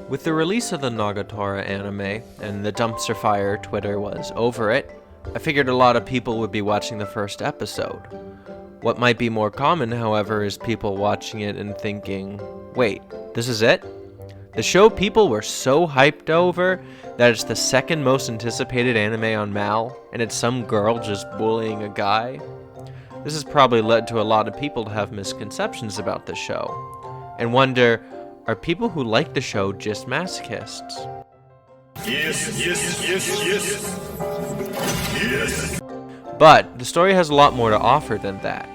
With the release of the Nagatoro anime, and the dumpster fire Twitter was over it, I figured a lot of people would be watching the first episode. What might be more common, however, is people watching it and thinking, wait, this is it? The show people were so hyped over that it's the second most anticipated anime on Mal, and it's some girl just bullying a guy? This has probably led to a lot of people to have misconceptions about the show, and wonder, are people who like the show just masochists? Yes. But the story has a lot more to offer than that.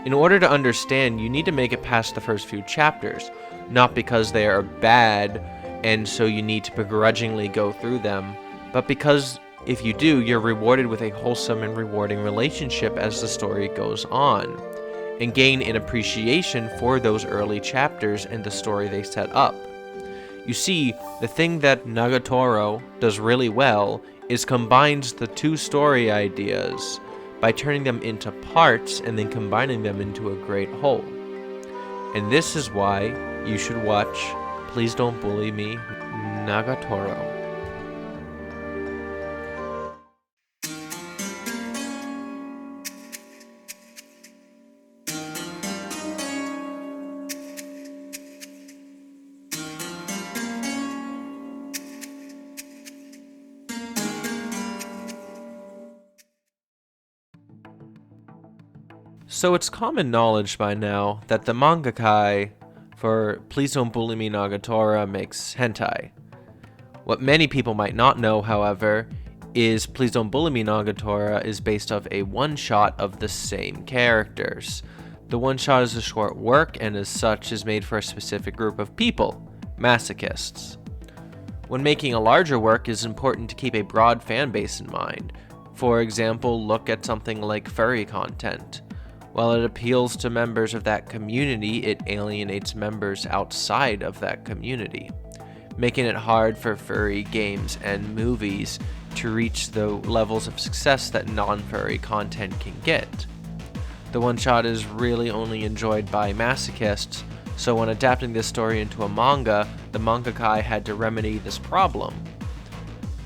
In order to understand, you need to make it past the first few chapters, not because they are bad and so you need to begrudgingly go through them, but because if you do, you're rewarded with a wholesome and rewarding relationship as the story goes on, and gain an appreciation for those early chapters and the story they set up. You see, the thing that Nagatoro does really well is combines the two story ideas by turning them into parts and then combining them into a great whole. And this is why you should watch Please Don't Bully Me, Nagatoro. So it's common knowledge by now that the mangaka for Please Don't Bully Me Nagatoro makes hentai. What many people might not know, however, is Please Don't Bully Me Nagatoro is based off a one-shot of the same characters. The one-shot is a short work and as such is made for a specific group of people, masochists. When making a larger work, it is important to keep a broad fan base in mind. For example, look at something like furry content. While it appeals to members of that community, it alienates members outside of that community, making it hard for furry games and movies to reach the levels of success that non-furry content can get. The one-shot is really only enjoyed by masochists, so when adapting this story into a manga, the mangaka had to remedy this problem.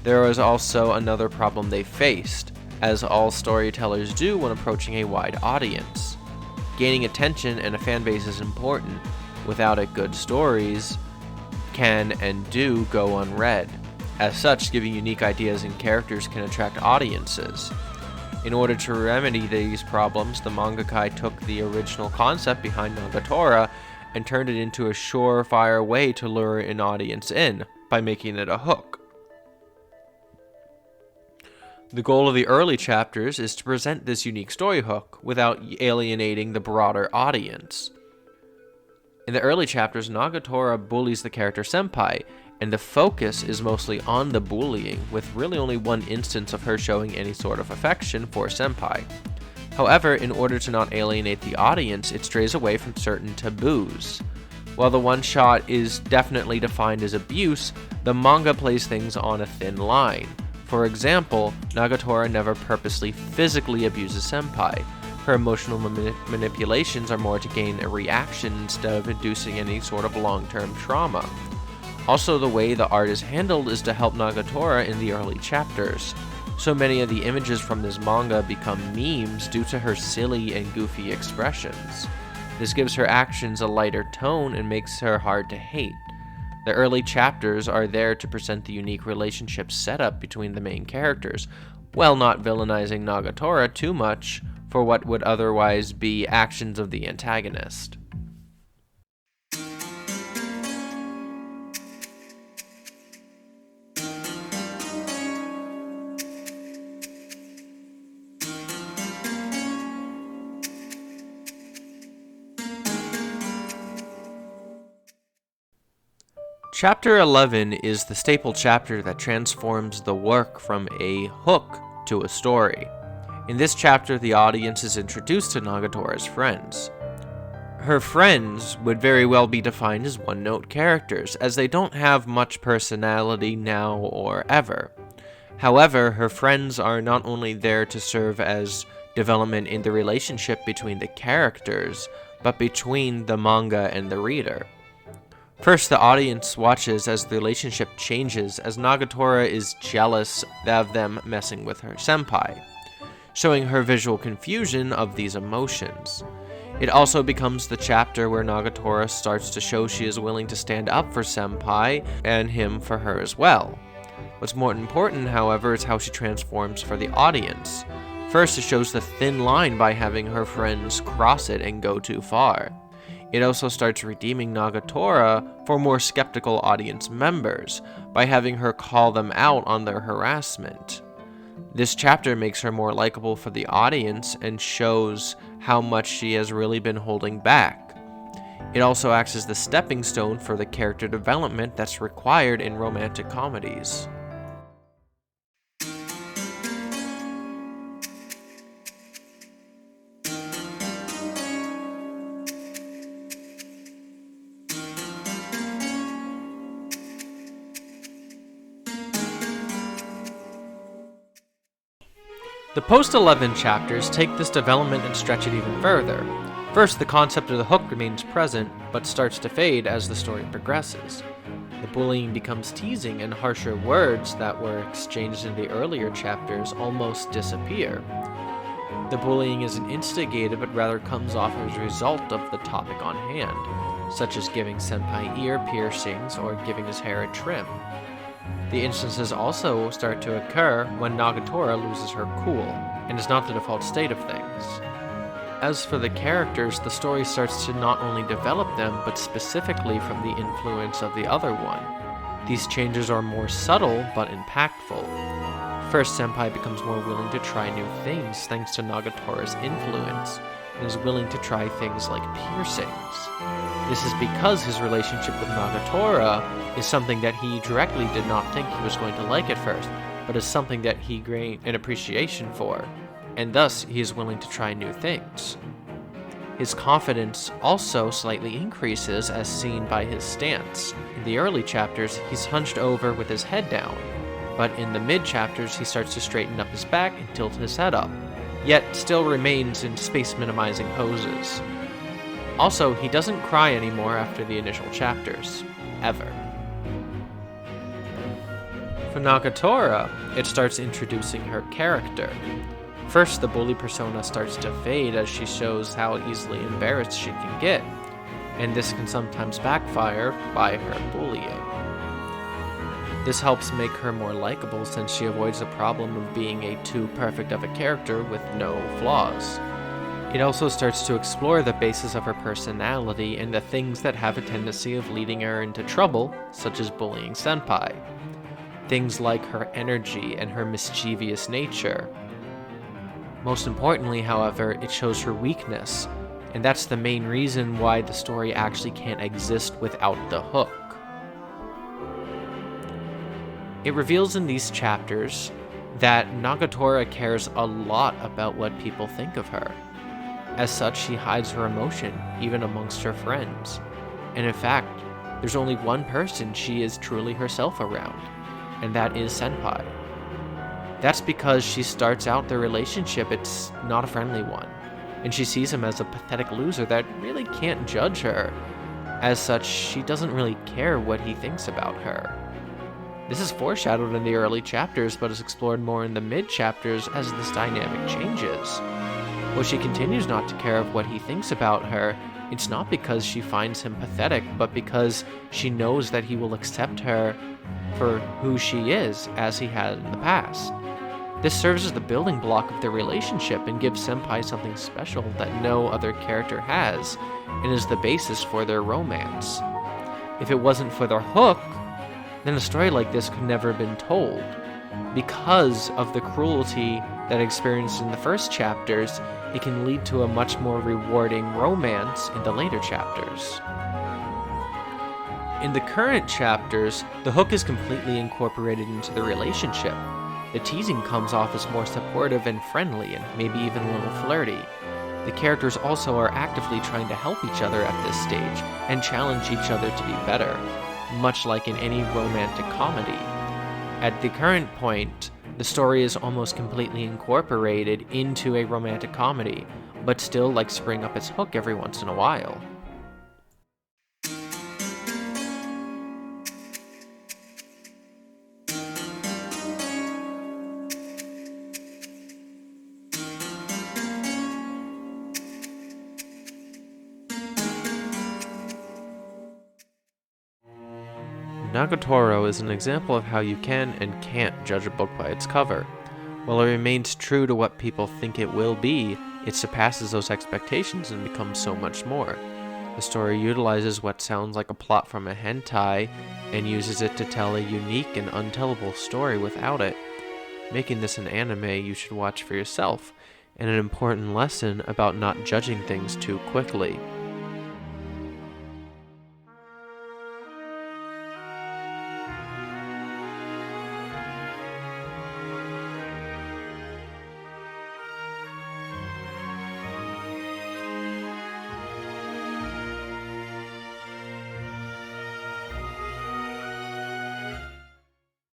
There was also another problem they faced, as all storytellers do when approaching a wide audience. Gaining attention and a fan base is important. Without it, good stories can and do go unread. As such, giving unique ideas and characters can attract audiences. In order to remedy these problems, the mangaka took the original concept behind Nagatoro and turned it into a surefire way to lure an audience in by making it a hook. The goal of the early chapters is to present this unique story hook without alienating the broader audience. In the early chapters, Nagatoro bullies the character Senpai, and the focus is mostly on the bullying, with really only one instance of her showing any sort of affection for Senpai. However, in order to not alienate the audience, it strays away from certain taboos. While the one-shot is definitely defined as abuse, the manga plays things on a thin line. For example, Nagatoro never purposely physically abuses Senpai. Her emotional manipulations are more to gain a reaction instead of inducing any sort of long-term trauma. Also, the way the art is handled is to help Nagatoro in the early chapters. So many of the images from this manga become memes due to her silly and goofy expressions. This gives her actions a lighter tone and makes her hard to hate. The early chapters are there to present the unique relationship setup between the main characters, while not villainizing Nagatoro too much for what would otherwise be actions of the antagonist. Chapter 11 is the staple chapter that transforms the work from a hook to a story. In this chapter, the audience is introduced to Nagatoro's friends. Her friends would very well be defined as one-note characters, as they don't have much personality now or ever. However, her friends are not only there to serve as development in the relationship between the characters, but between the manga and the reader. First, the audience watches as the relationship changes as Nagatoro is jealous of them messing with her senpai, showing her visual confusion of these emotions. It also becomes the chapter where Nagatoro starts to show she is willing to stand up for senpai and him for her as well. What's more important, however, is how she transforms for the audience. First, it shows the thin line by having her friends cross it and go too far. It also starts redeeming Nagatoro for more skeptical audience members by having her call them out on their harassment. This chapter makes her more likable for the audience and shows how much she has really been holding back. It also acts as the stepping stone for the character development that's required in romantic comedies. The post-11 chapters take this development and stretch it even further. First, the concept of the hook remains present, but starts to fade as the story progresses. The bullying becomes teasing, and harsher words that were exchanged in the earlier chapters almost disappear. The bullying isn't instigated, but rather comes off as a result of the topic on hand, such as giving senpai ear piercings or giving his hair a trim. The instances also start to occur when Nagatoro loses her cool, and is not the default state of things. As for the characters, the story starts to not only develop them, but specifically from the influence of the other one. These changes are more subtle, but impactful. First, senpai becomes more willing to try new things thanks to Nagatoro's influence, and is willing to try things like piercings. This is because his relationship with Nagatoro is something that he directly did not think he was going to like at first, but is something that he gained an appreciation for, and thus he is willing to try new things. His confidence also slightly increases as seen by his stance. In the early chapters, he's hunched over with his head down, but in the mid-chapters he starts to straighten up his back and tilt his head up, yet still remains in space-minimizing poses. Also, he doesn't cry anymore after the initial chapters. Ever. For Nagatoro, it starts introducing her character. First, the bully persona starts to fade as she shows how easily embarrassed she can get, and this can sometimes backfire by her bullying. This helps make her more likable since she avoids the problem of being a too perfect of a character with no flaws. It also starts to explore the basis of her personality and the things that have a tendency of leading her into trouble, such as bullying senpai. Things like her energy and her mischievous nature. Most importantly, however, it shows her weakness, and that's the main reason why the story actually can't exist without the hook. It reveals in these chapters that Nagatoro cares a lot about what people think of her. As such, she hides her emotion, even amongst her friends. And in fact, there's only one person she is truly herself around, and that is senpai. That's because she starts out their relationship, it's not a friendly one, and she sees him as a pathetic loser that really can't judge her. As such, she doesn't really care what he thinks about her. This is foreshadowed in the early chapters, but is explored more in the mid-chapters as this dynamic changes. While she continues not to care of what he thinks about her, it's not because she finds him pathetic, but because she knows that he will accept her for who she is, as he had in the past. This serves as the building block of their relationship and gives senpai something special that no other character has, and is the basis for their romance. If it wasn't for the hook, then a story like this could never have been told. Because of the cruelty that experienced in the first chapters, it can lead to a much more rewarding romance in the later chapters. In the current chapters, the hook is completely incorporated into the relationship. The teasing comes off as more supportive and friendly, and maybe even a little flirty. The characters also are actively trying to help each other at this stage, and challenge each other to be better, much like in any romantic comedy. At the current point, the story is almost completely incorporated into a romantic comedy, but still likes to bring up its hook every once in a while. Nagatoro is an example of how you can and can't judge a book by its cover. While it remains true to what people think it will be, it surpasses those expectations and becomes so much more. The story utilizes what sounds like a plot from a hentai and uses it to tell a unique and untellable story without it, making this an anime you should watch for yourself, and an important lesson about not judging things too quickly.